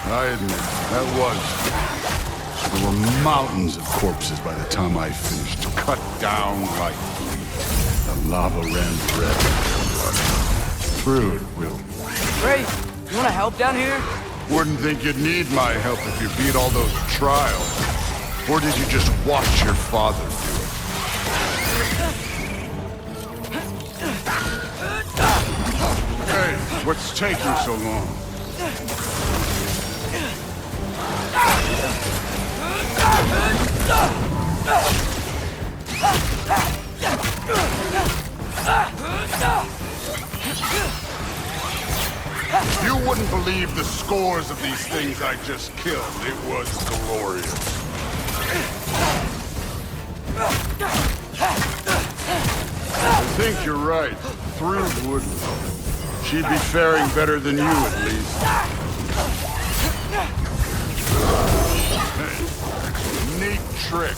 I admit, that was... There were mountains of corpses by the time I finished. Cut down like weeds. The lava ran red. Through it, Will. Great! You wanna help down here? Wouldn't think you'd need my help if you beat all those trials. Or did you just watch your father do it? Hey, what's taking so long? You wouldn't believe the scores of these things I just killed. It was glorious. I think you're right. Thrud wouldn't. She'd be faring better than you, at least. Hey, neat trick.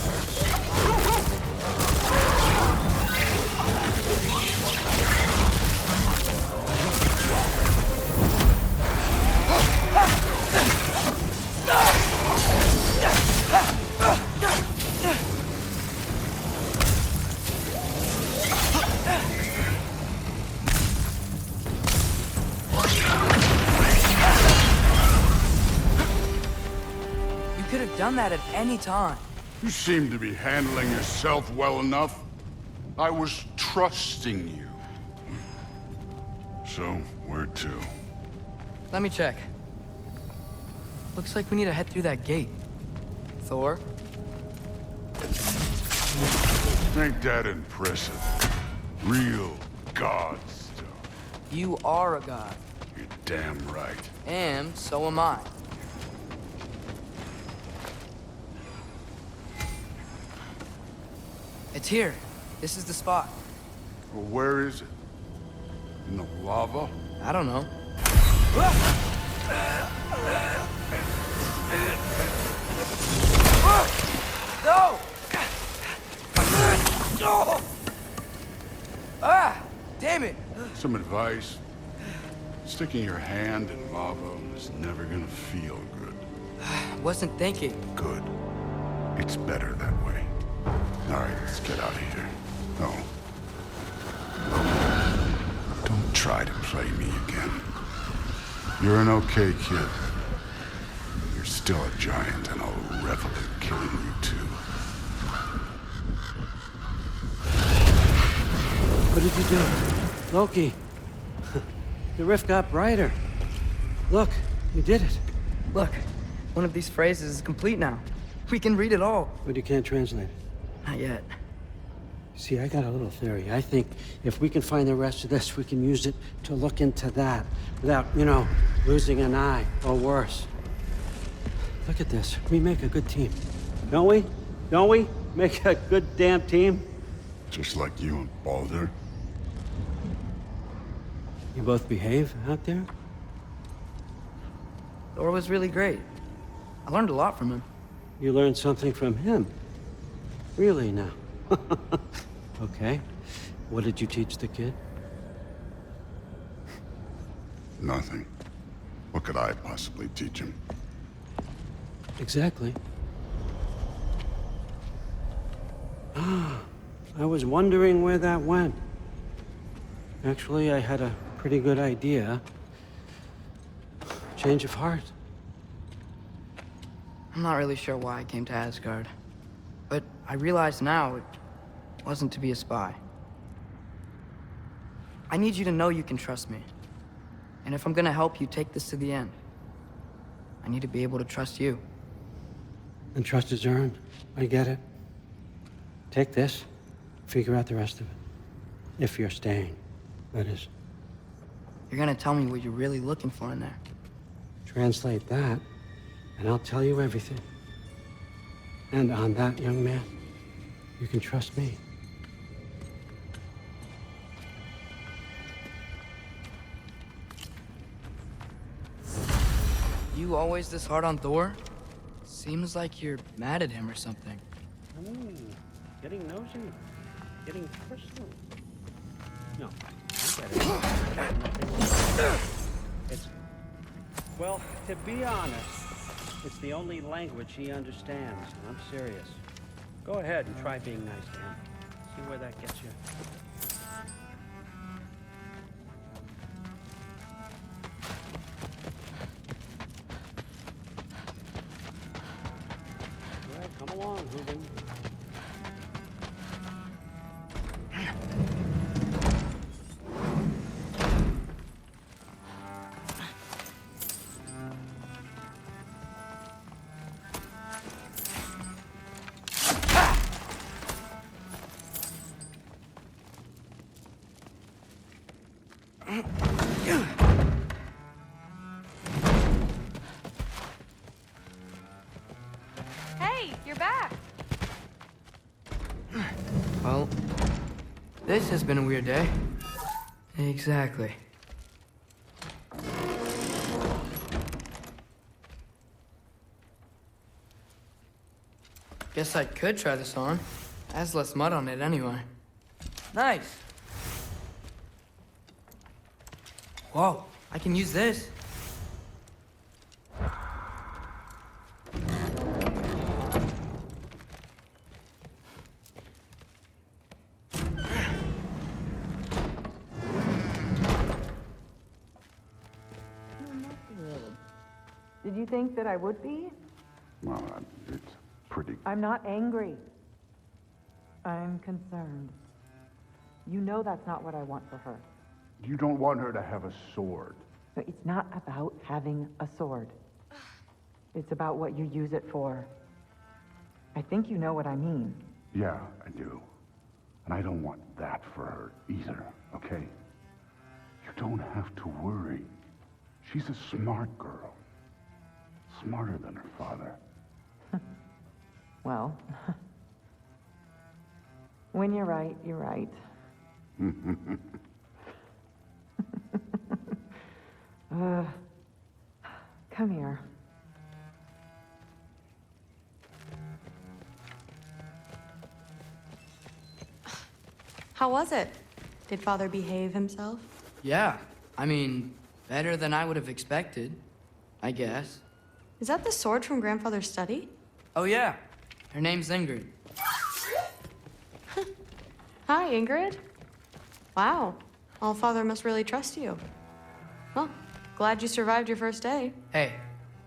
Done that at any time. You seem to be handling yourself well enough. I was trusting you. So, where to? Let me check. Looks like we need to head through that gate. Thor? Ain't that impressive? Real god stuff. You are a god. You're damn right. And so am I. It's here. This is the spot. Well, where is it? In the lava? I don't know. No! Ah! Damn it! Some advice. Sticking your hand in lava is never gonna feel good. Wasn't thinking. Good. It's better that way. All right, let's get out of here. Oh. Don't try to play me again. You're an okay kid. You're still a giant, and I'll revel in killing you too. What did you do? Loki. The rift got brighter. Look, you did it. Look, one of these phrases is complete now. We can read it all. But you can't translate it. Not yet. See, I got a little theory. I think if we can find the rest of this, we can use it to look into that without, you know, losing an eye or worse. Look at this. We make a good team. Don't we? Don't we? Make a good damn team? Just like you and Baldur. You both behave out there? Thor was really great. I learned a lot from him. You learned something from him? Really now? Okay. What did you teach the kid? Nothing. What could I possibly teach him? Exactly. Ah, I was wondering where that went. Actually, I had a pretty good idea. Change of heart. I'm not really sure why I came to Asgard. But I realize now it wasn't to be a spy. I need you to know you can trust me. And if I'm gonna help you take this to the end, I need to be able to trust you. And trust is earned. I get it. Take this, figure out the rest of it. If you're staying, that is. You're gonna tell me what you're really looking for in there. Translate that, and I'll tell you everything. And on that, young man, you can trust me. You always this hard on Thor? Seems like you're mad at him or something. Getting nosy, getting personal. No, I get it. It's, well, to be honest, it's the only language he understands, and I'm serious. Go ahead and try being nice to him. See where that gets you. All right, come along, Hoogan. Hey, you're back. Well, this has been a weird day. Exactly. Guess I could try this on. Has less mud on it anyway. Nice. Whoa, I can use this. Did you think that I would be? Well, it's pretty... I'm not angry. I'm concerned. You know that's not what I want for her. You don't want her to have a sword. No, it's not about having a sword. It's about what you use it for. I think you know what I mean. Yeah, I do. And I don't want that for her either, okay? You don't have to worry. She's a smart girl. Smarter than her father. Well, when you're right, you're right. Come here. How was it? Did Father behave himself? Yeah, I mean, better than I would have expected, I guess. Is that the sword from Grandfather's study? Oh yeah, her name's Ingrid. Hi, Ingrid. Wow, All-Father must really trust you. Well, glad you survived your first day. Hey,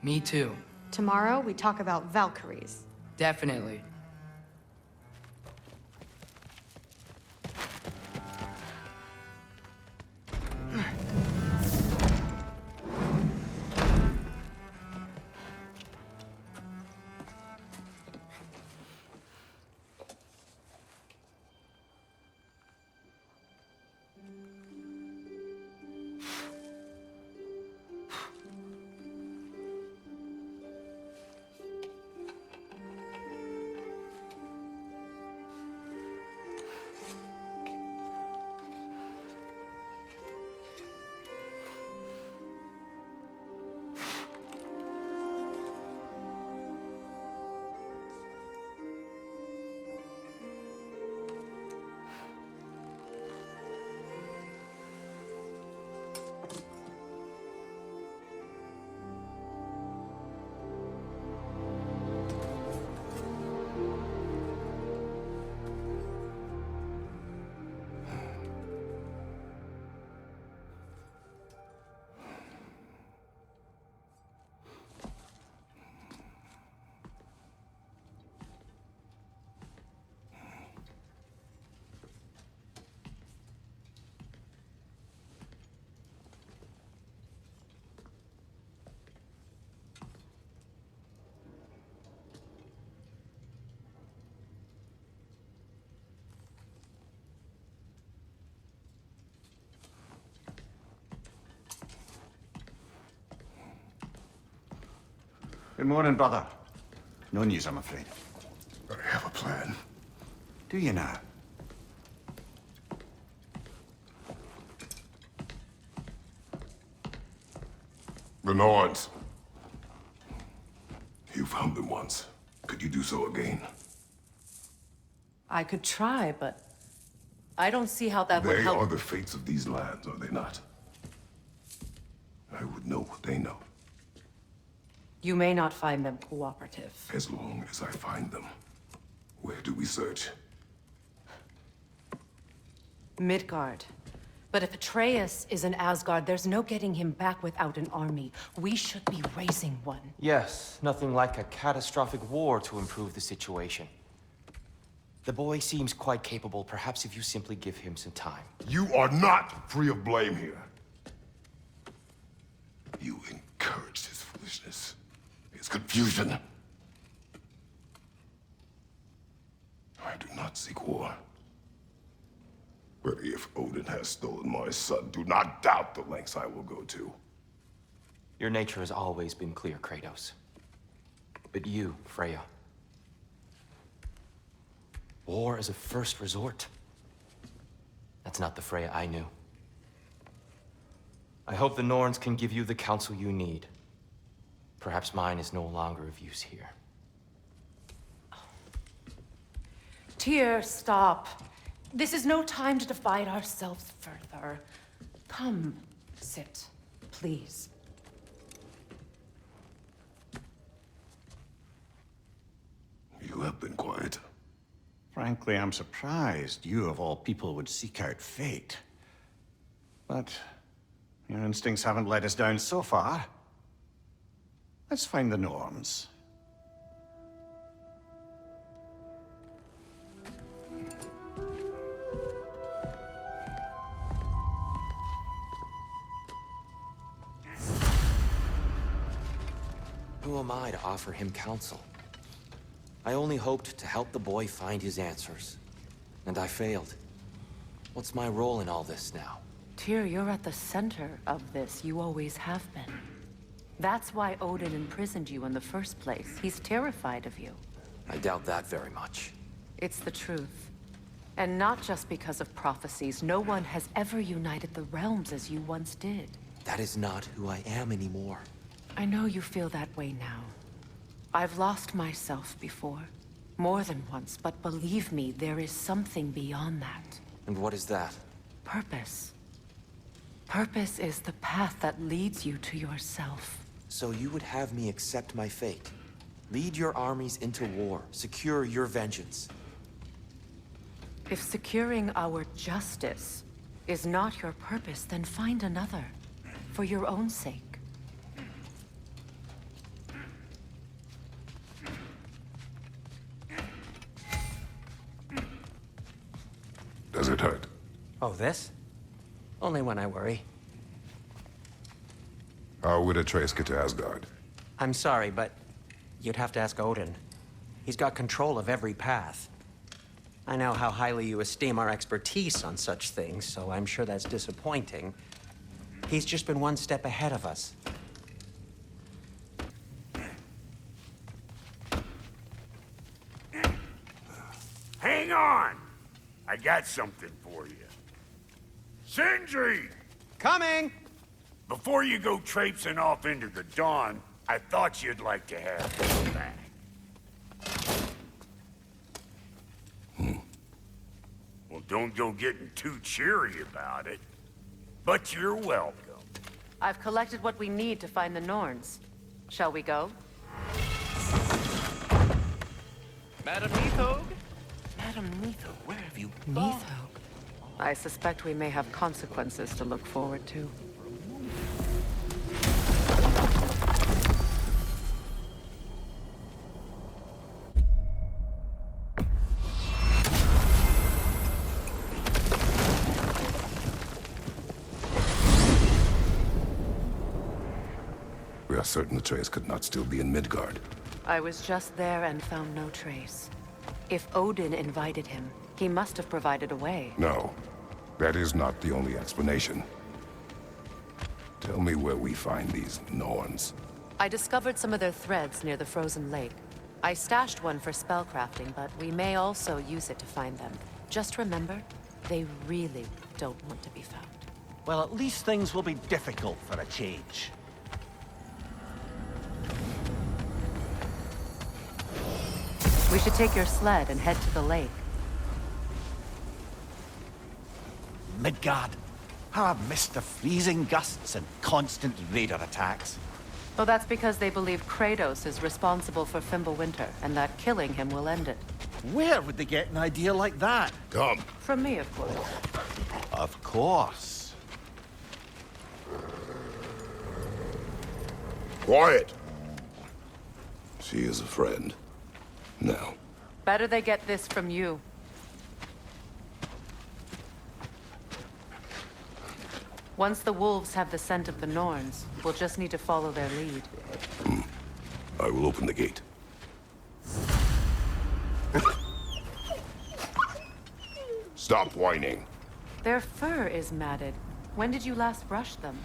me too. Tomorrow, we talk about Valkyries. Definitely. Good morning, brother. No news, I'm afraid. I have a plan. Do you now? The Nords. found them once. Could you do so again? I could try, but I don't see how that would They help. are the fates of these lands, are they not? I would know what they know, You may not find them cooperative. as long as I find them. Where do we search? Midgard. But if Atreus is in Asgard, there's no getting him back without an army. We should be raising one. Yes, nothing like a catastrophic war to improve the situation. The boy seems quite capable. Perhaps if you simply give him some time. You are not free of blame here. You encouraged his foolishness, his confusion. I do not seek war. But if Odin has stolen my son, do not doubt the lengths I will go to. Your nature has always been clear, Kratos. But you, Freya. War is a first resort. That's not the Freya I knew. I hope the Norns can give you the counsel you need. Perhaps mine is no longer of use here. Tyr, stop. This is no time to divide ourselves further. Come, sit, please. You have been quiet. Frankly, I'm surprised you, of all people, would seek out fate. But your instincts haven't let us down so far. Let's find the Norns. Who am I to offer him counsel? I only hoped to help the boy find his answers. And I failed. What's my role in all this now? Tyr, you're at the center of this. You always have been. That's why Odin imprisoned you in the first place. He's terrified of you. I doubt that very much. It's the truth. And not just because of prophecies. No one has ever united the realms as you once did. That is not who I am anymore. I know you feel that way now. I've lost myself before. More than once, but believe me, there is something beyond that. And what is that? Purpose. Purpose is the path that leads you to yourself. So you would have me accept my fate? Lead your armies into war, secure your vengeance. If securing our justice is not your purpose, then find another. For your own sake. Does it hurt? Oh, this? Only when I worry. How would Atreus get to Asgard? I'm sorry, but you'd have to ask Odin. He's got control of every path. I know how highly you esteem our expertise on such things, so I'm sure that's disappointing. He's just been one step ahead of us. Hang on! I got something for you. Sindri! Coming! Before you go traipsing off into the dawn, I thought you'd like to have this back. Well, don't go getting too cheery about it. But you're welcome. I've collected what we need to find the Norns. Shall we go? Madam Nithog? Madam Nithog, where have you gone? Nithog. I suspect we may have consequences to look forward to. We are certain Atreus could not still be in Midgard. I was just there and found no trace. If Odin invited him, he must have provided a way. No, that is not the only explanation. Tell me where we find these Norns. I discovered some of their threads near the frozen lake. I stashed one for spellcrafting, but we may also use it to find them. Just remember, they really don't want to be found. Well, at least things will be difficult for a change. We should take your sled and head to the lake. Midgard. How I've missed the freezing gusts and constant raider attacks. Well, that's because they believe Kratos is responsible for Fimbulwinter, and that killing him will end it. Where would they get an idea like that? Come. From me, of course. Of course. Quiet. She is a friend. Now. Better they get this from you. Once the wolves have the scent of the Norns, we'll just need to follow their lead. I will open the gate. Stop whining. Their fur is matted. When did you last brush them?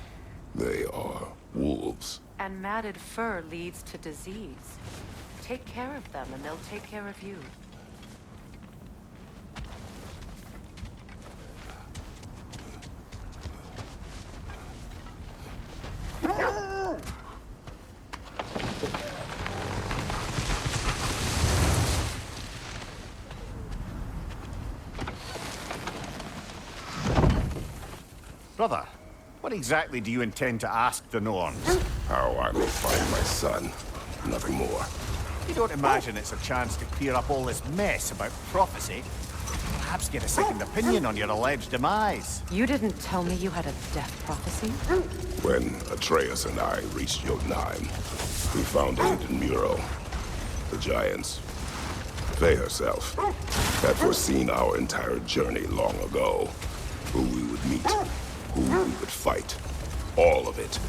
They are wolves. And matted fur leads to disease. Take care of them, and they'll take care of you. Brother, what exactly do you intend to ask the Norns? How I may find my son. Nothing more. You don't imagine it's a chance to clear up all this mess about prophecy? Perhaps get a second opinion on your alleged demise. You didn't tell me you had a death prophecy? When Atreus and I reached Jotunheim, we found a hidden mural. The giants, Faye herself, had foreseen our entire journey long ago. Who we would meet, who we would fight. All of it,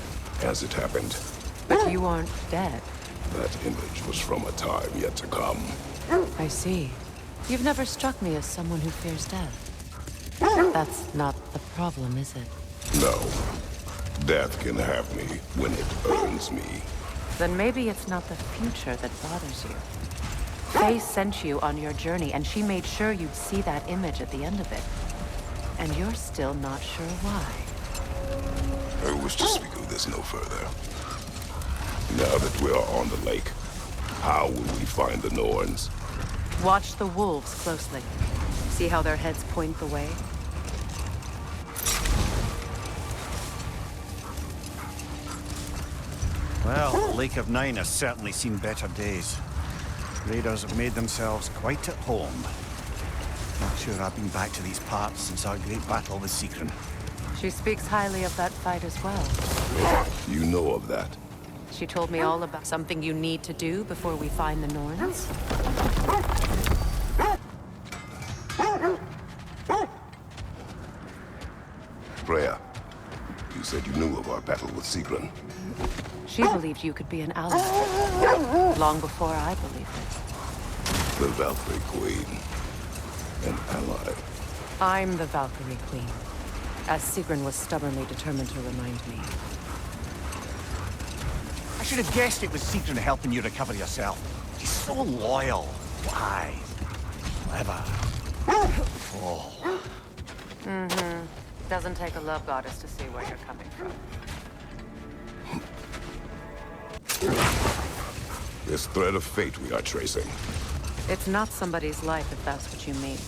as it happened. But you aren't dead. That image was from a time yet to come. I see. You've never struck me as someone who fears death. That's not the problem, is it? No. Death can have me when it earns me. Then maybe it's not the future that bothers you. Faye sent you on your journey, and she made sure you'd see that image at the end of it. And you're still not sure why. I wish to speak of this no further. Now that we are on the lake, how will we find the Norns? Watch the wolves closely. See how their heads point the way? Well, the Lake of Nine has certainly seen better days. Raiders have made themselves quite at home. Not sure I've been back to these parts since our great battle with Secret. She speaks highly of that fight as well. You know of that? She told me all about something you need to do before we find the Norns. Freya, you said you knew of our battle with Sigrun. She believed you could be an ally. Long before I believed it. The Valkyrie Queen. An ally. I'm the Valkyrie Queen, as Sigrun was stubbornly determined to remind me. I should have guessed it was Secret helping you recover yourself. She's so loyal, wise, clever. Oh. Mm-hmm. Doesn't take a love goddess to see where you're coming from. This thread of fate we are tracing. It's not somebody's life, if that's what you mean.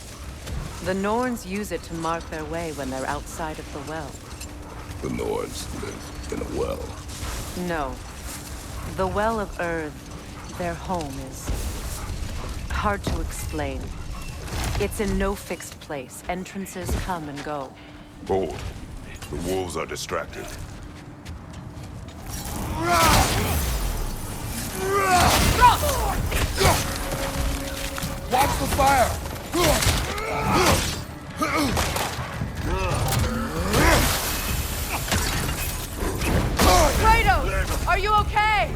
The Norns use it to mark their way when they're outside of the well. The Nords live in a well. No. The Well of Earth, their home, is hard to explain. It's in no fixed place. Entrances come and go. Hold. The wolves are distracted. Watch the fire! Kratos! Are you okay?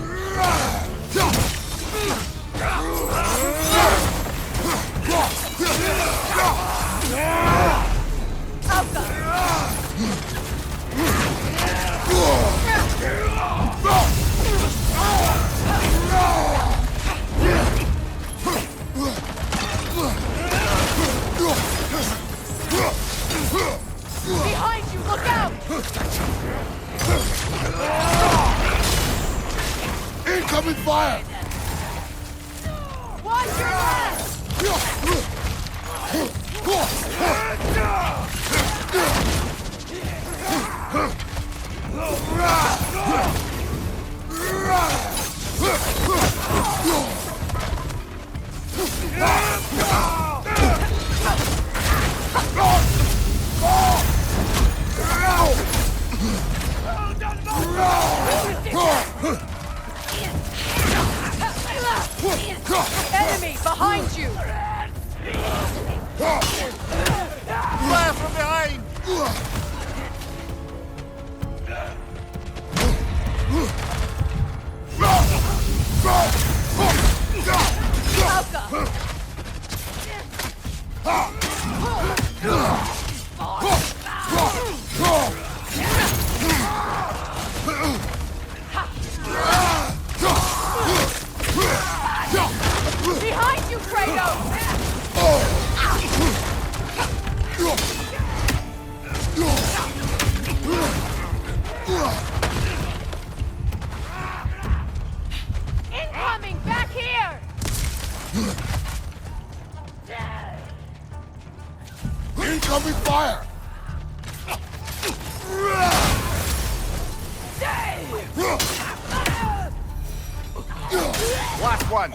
Behind you, look out! Incoming fire! Watch your head! Enemy behind you! Fire from behind! Behind you, Kratos! Incoming! Back here! Incoming fire! Last one!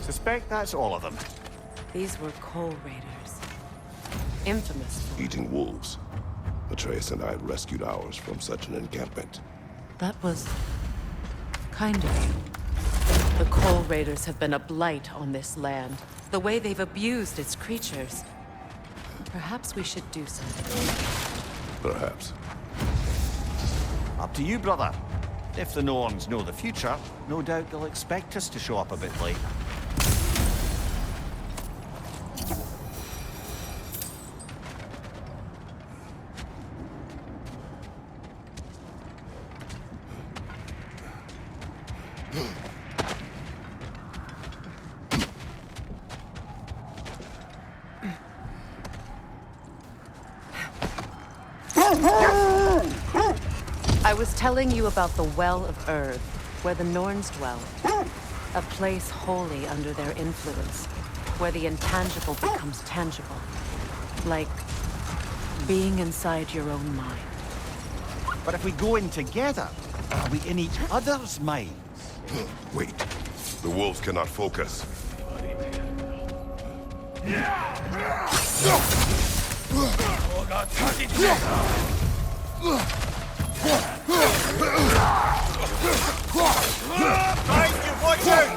Suspect that's all of them. These were Coal Raiders. Infamous for... Eating wolves. Atreus and I rescued ours from such an encampment. That was... kind of you. The Coal Raiders have been a blight on this land. The way they've abused its creatures. Perhaps we should do something. Perhaps. Up to you, brother. If the Norns know the future, no doubt they'll expect us to show up a bit late. I was telling you about the Well of Earth, where the Norns dwell. A place wholly under their influence, where the intangible becomes tangible. Like being inside your own mind. But if we go in together, are we in each other's minds? Wait. The wolves cannot focus. Behind you, watch out!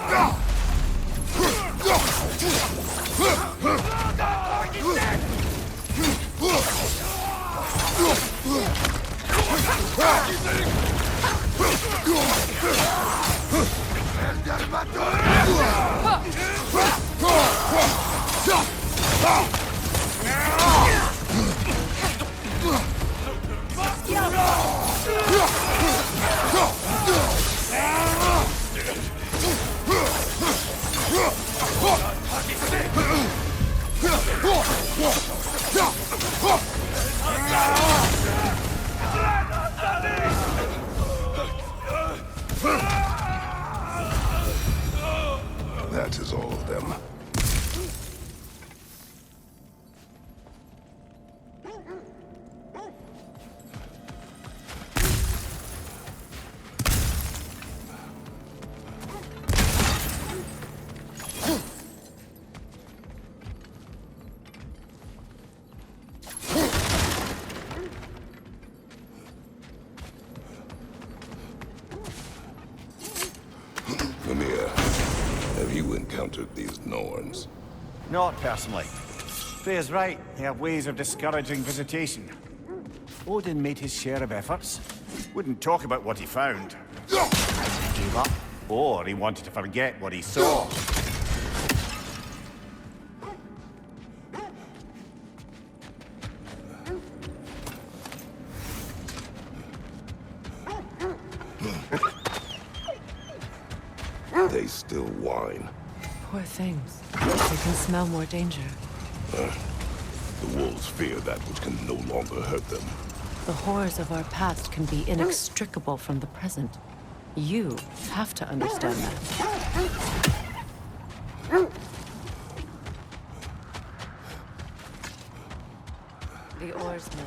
That is all of them. Mimir, have you encountered these Norns? Not personally. Freya's right, they have ways of discouraging visitation. Odin made his share of efforts. Wouldn't talk about what he found. He gave up, or he wanted to forget what he saw. They still whine. Poor things. They can smell more danger. The wolves fear that which can no longer hurt them. The horrors of our past can be inextricable from the present. You have to understand that. The oarsmen.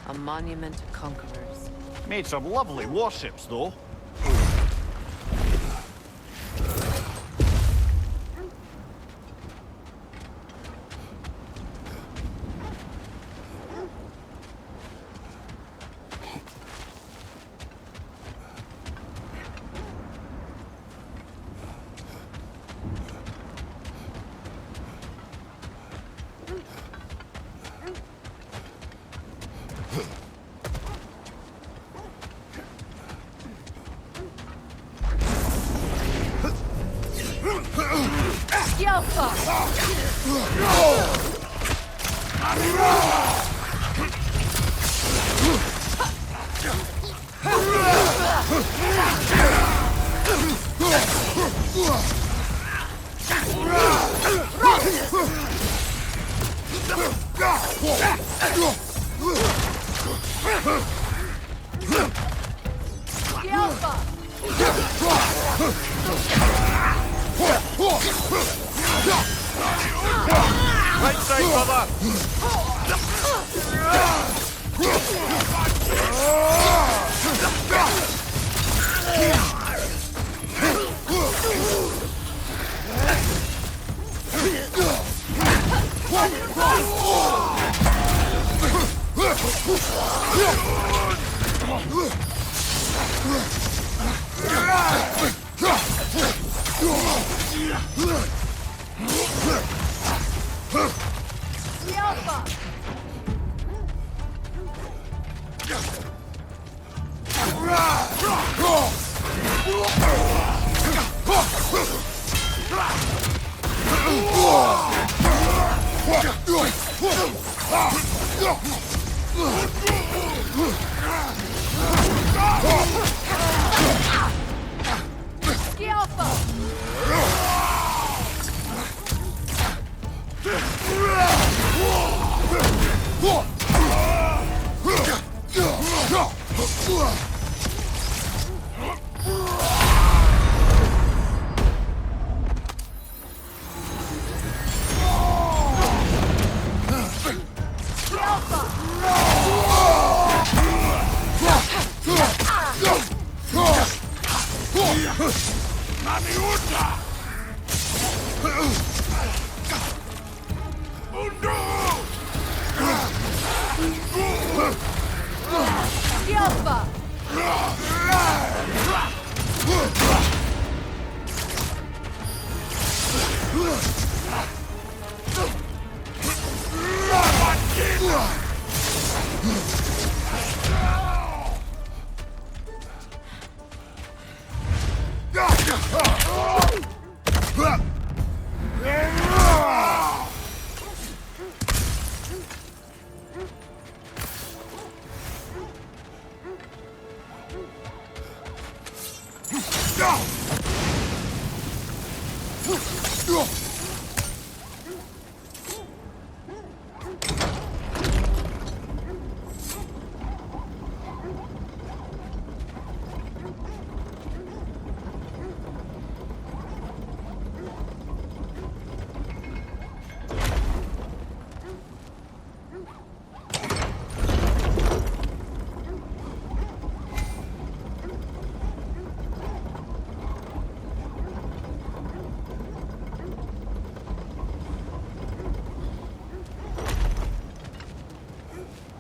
A monument to conquerors. Made some lovely warships, though. Right side, brother!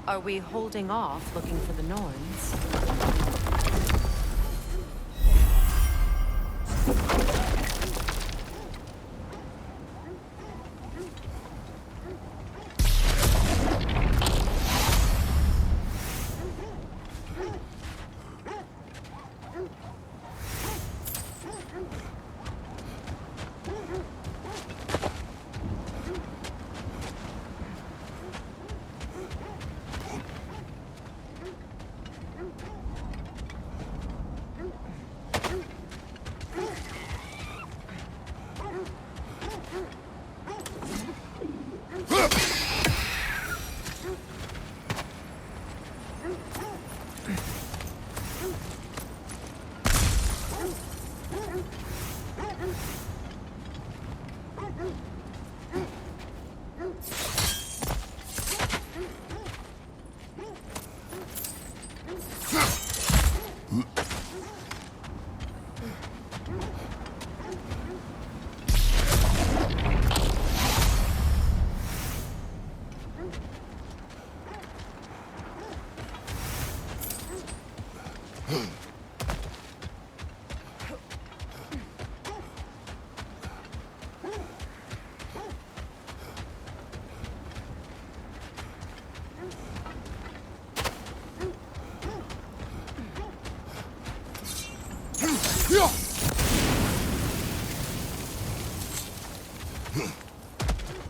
Are we holding off looking for the Norns?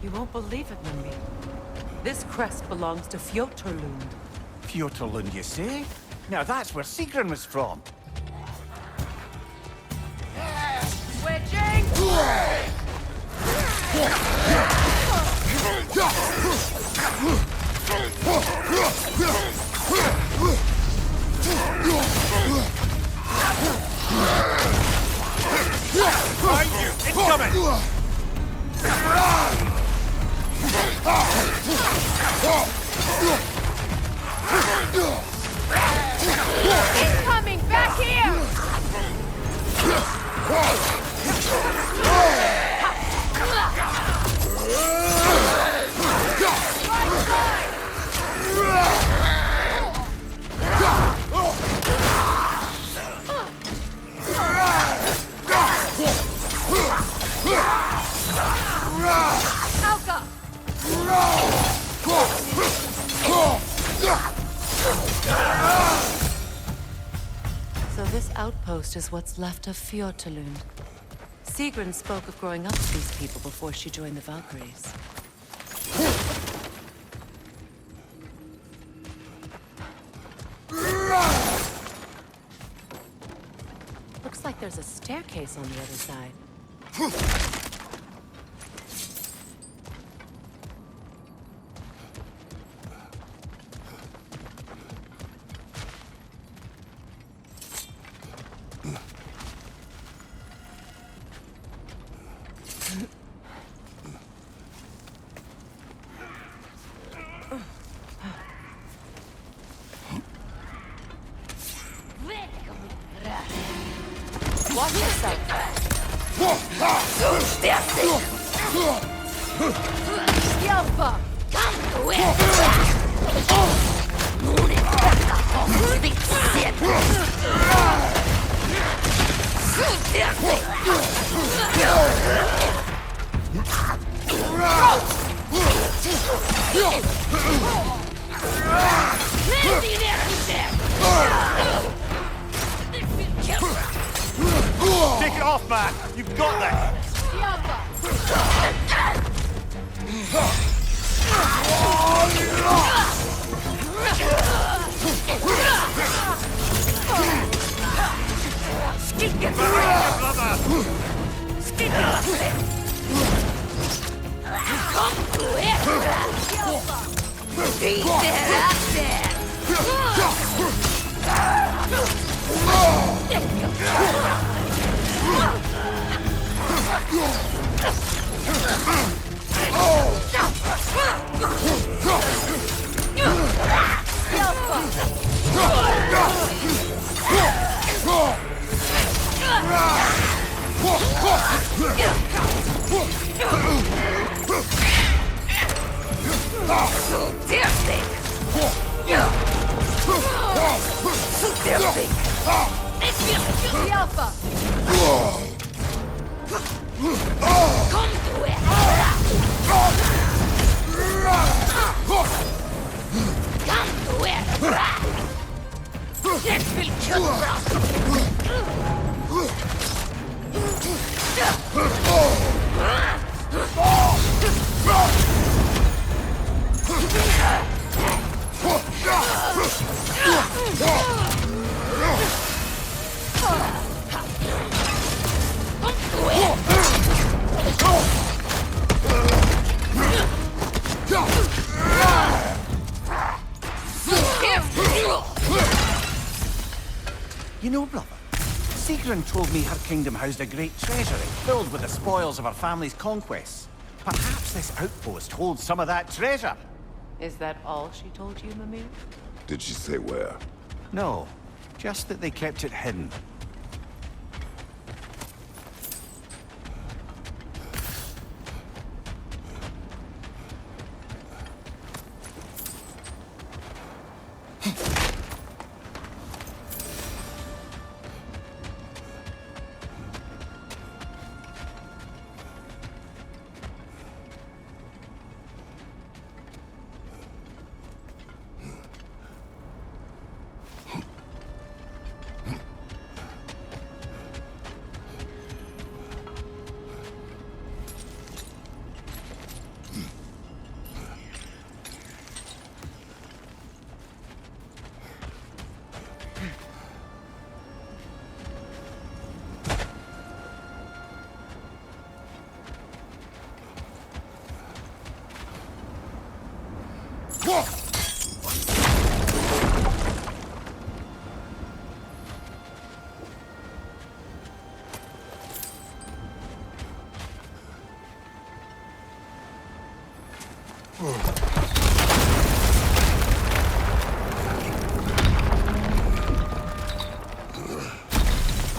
You won't believe it, Mimir. This crest belongs to Fjotorlund. Fjotorlund, you say? Now that's where Sigrun was from. Switching! Behind you! Incoming! Incoming! Back here! Alka! So this outpost is what's left of Fjotorlund. Sigrun spoke of growing up with these people before she joined the Valkyries. Looks like there's a staircase on the other side. Watch yourself. Yelpa! Take it off, man! You've got this! You know, brother, Sigrun told me her kingdom housed a great treasury filled with the spoils of her family's conquests. Perhaps this outpost holds some of that treasure. Is that all she told you, Mimir? Did she say where? No, just that they kept it hidden.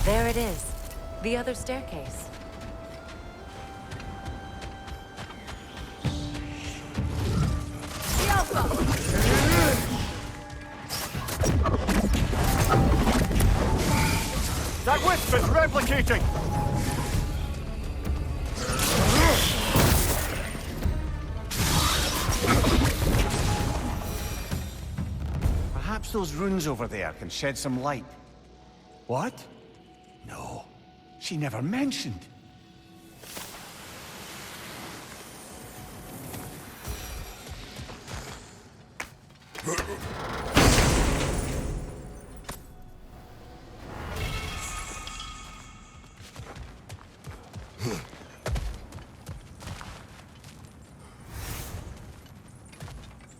There it is. The other staircase. The Alpha! That wisp is replicating! Perhaps those runes over there can shed some light. What? No, she never mentioned.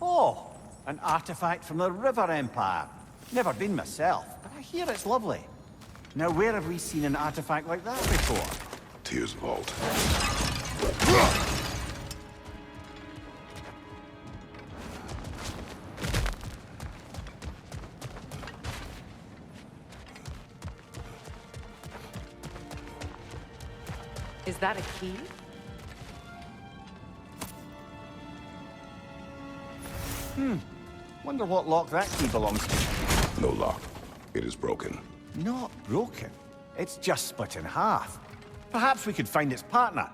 Oh, an artifact from the River Empire. Never been myself, but I hear it's lovely. Now, where have we seen an artifact like that before? Tears Vault. Is that a key? Wonder what lock that key belongs to. No lock. It is broken. Not broken. It's just split in half. Perhaps we could find its partner.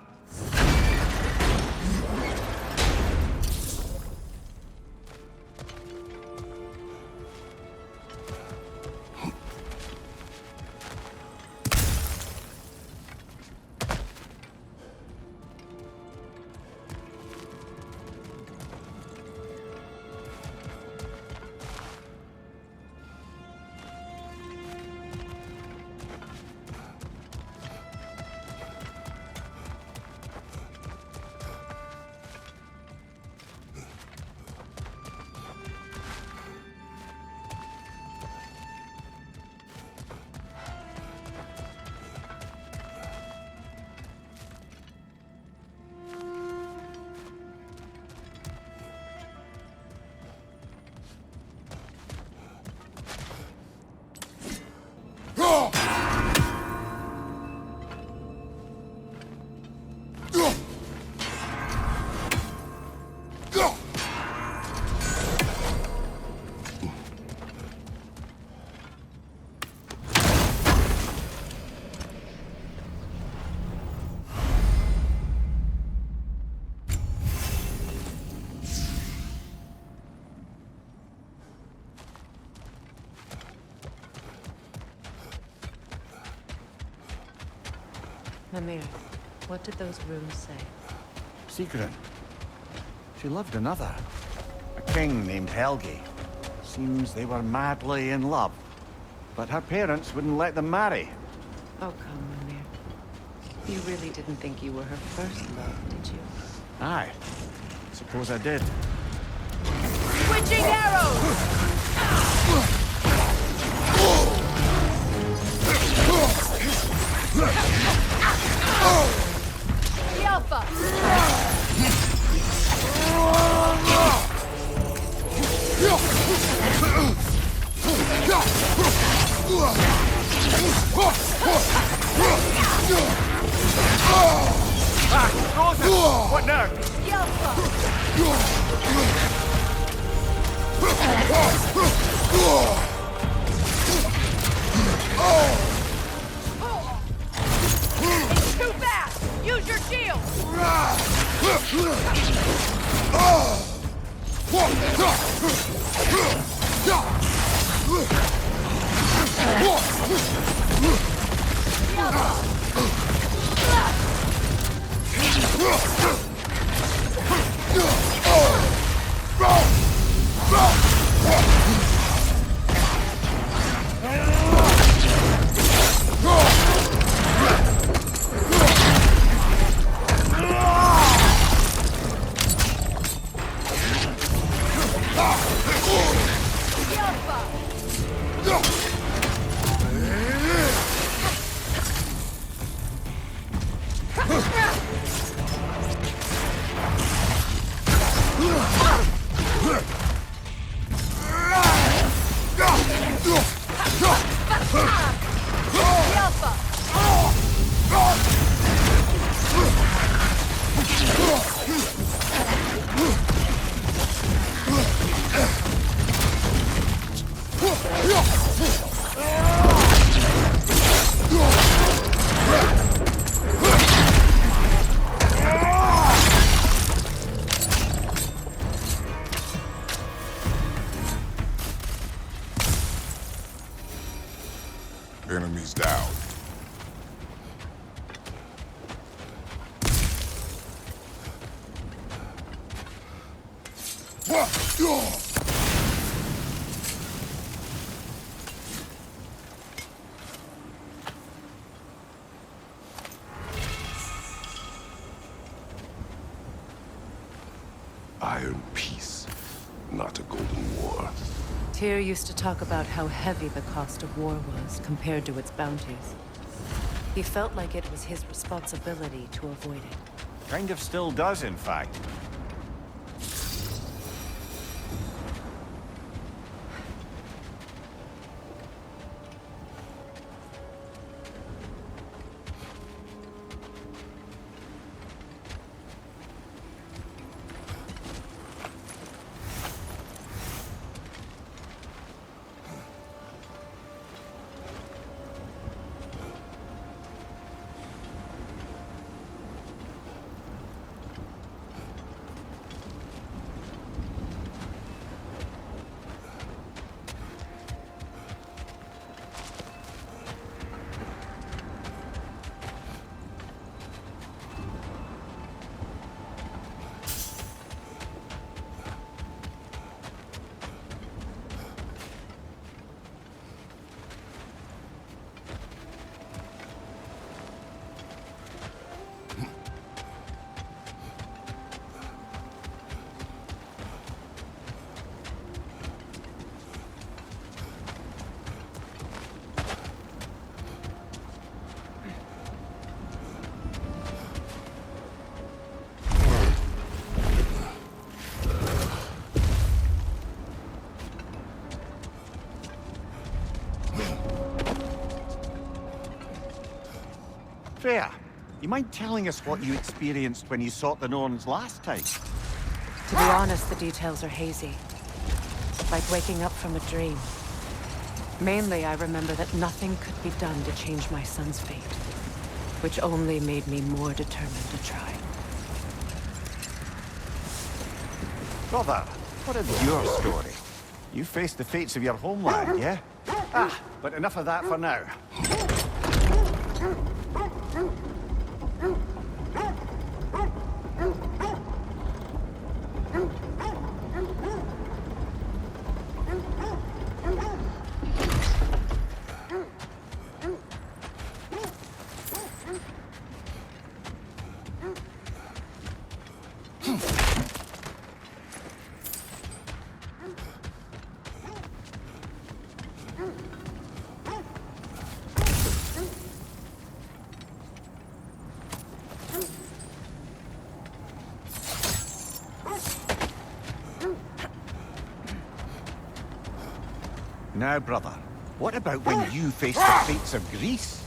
Mimir, what did those runes say? Secret. She loved another. A king named Helgi. Seems they were madly in love. But her parents wouldn't let them marry. Oh, come, Mimir. You really didn't think you were her first love, did you? Aye. Suppose I did. Switching arrows! The Alpha! Rosa! What now? The Alpha! It's too fast! Use your shield! Iron peace, not a golden war. Tyr used to talk about how heavy the cost of war was compared to its bounties. He felt like it was his responsibility to avoid it. Kind of still does, in fact. Freya, you mind telling us what you experienced when you sought the Norns last time? To be honest, the details are hazy. Like waking up from a dream. Mainly, I remember that nothing could be done to change my son's fate, which only made me more determined to try. Brother, what is your story? You faced the fates of your homeland, yeah? But enough of that for now. Now, brother, what about when you faced the fates of Greece?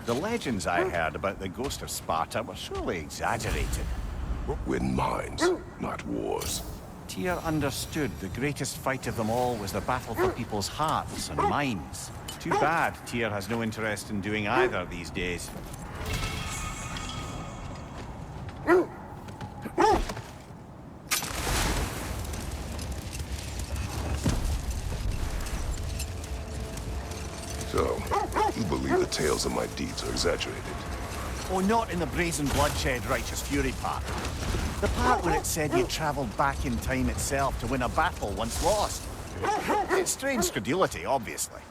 The legends I heard about the ghost of Sparta were surely exaggerated. Win minds, not wars. Tyr understood the greatest fight of them all was the battle for people's hearts and minds. Too bad Tyr has no interest in doing either these days. So, you believe the tales of my deeds are exaggerated? Oh, not in the brazen bloodshed righteous fury part. The part where it said you traveled back in time itself to win a battle once lost. It's strange credulity, obviously.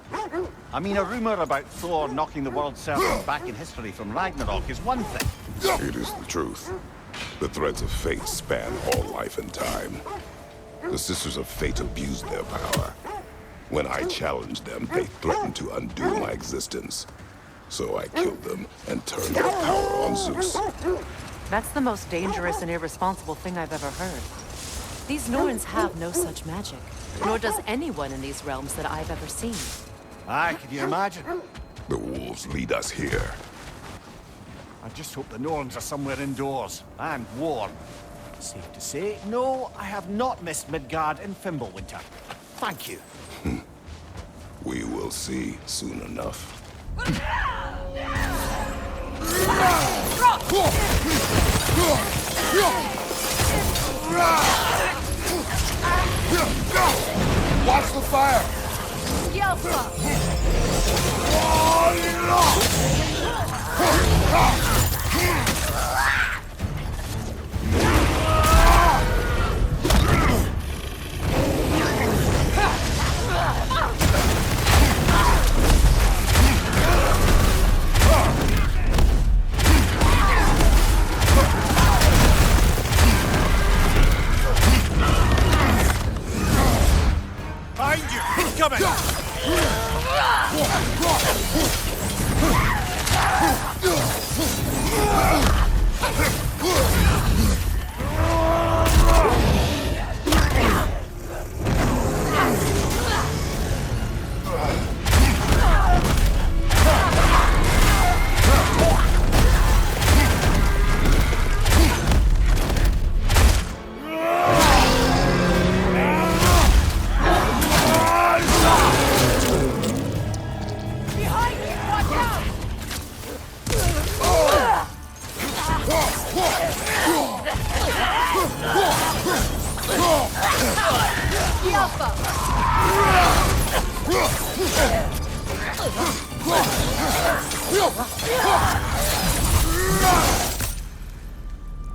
I mean, a rumor about Thor knocking the world serpent back in history from Ragnarok is one thing. It is the truth. The threads of fate span all life and time. The Sisters of Fate abused their power. When I challenged them, they threatened to undo my existence. So I killed them and turned their power on Zeus. That's the most dangerous and irresponsible thing I've ever heard. These Norns have no such magic, nor does anyone in these realms that I've ever seen. Aye, can you imagine? The wolves lead us here. I just hope the Norns are somewhere indoors, and warm. Safe to say, no, I have not missed Midgard in Fimbulwinter. Thank you. We will see soon enough. Watch the fire!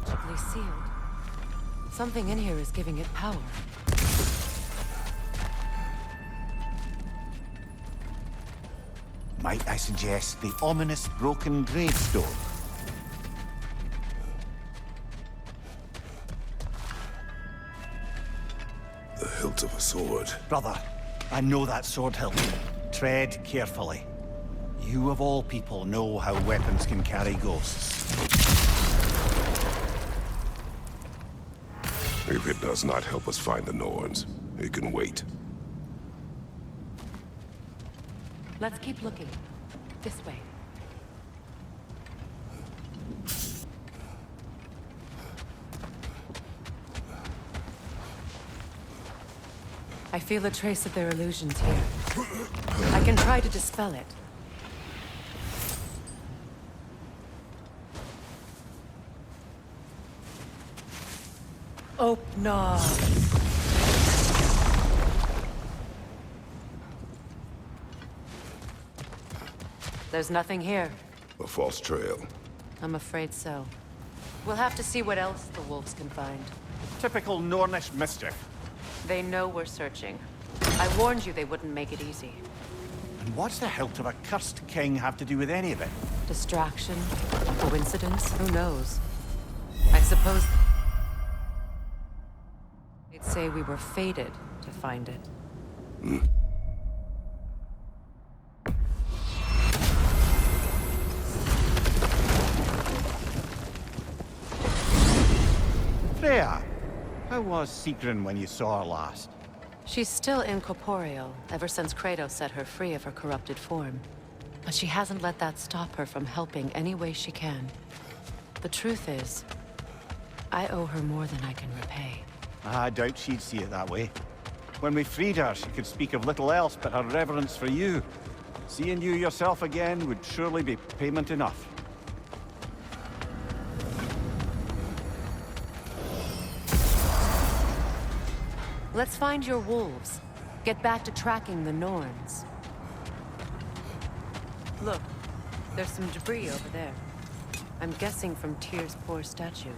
Magically sealed. Something in here is giving it power. Might I suggest the ominous broken gravestone? The hilt of a sword. Brother, I know that sword hilt. Tread carefully. You of all people know how weapons can carry ghosts. If it does not help us find the Norns, it can wait. Let's keep looking. This way. I feel a trace of their illusions here. I can try to dispel it. Oh, no. There's nothing here. A false trail. I'm afraid so. We'll have to see what else the wolves can find. Typical Nornish mischief. They know we're searching. I warned you they wouldn't make it easy. And what's the hilt of a cursed king have to do with any of it? Distraction? Coincidence? Who knows? I suppose they'd say we were fated to find it. Freya, how was Sigrun when you saw her last? She's still incorporeal, ever since Kratos set her free of her corrupted form. But she hasn't let that stop her from helping any way she can. The truth is, I owe her more than I can repay. I doubt she'd see it that way. When we freed her, she could speak of little else but her reverence for you. Seeing you yourself again would surely be payment enough. Let's find your wolves. Get back to tracking the Norns. Look, there's some debris over there. I'm guessing from Tyr's poor statue.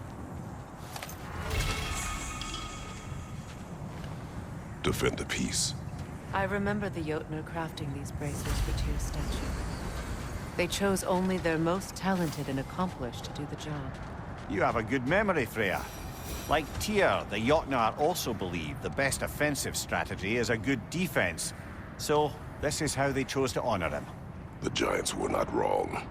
Defend the peace. I remember the Jotnar crafting these bracers for Tyr's statue. They chose only their most talented and accomplished to do the job. You have a good memory, Freya. Like Tyr, the Jotnar also believe the best offensive strategy is a good defense. So, this is how they chose to honor him. The Giants were not wrong.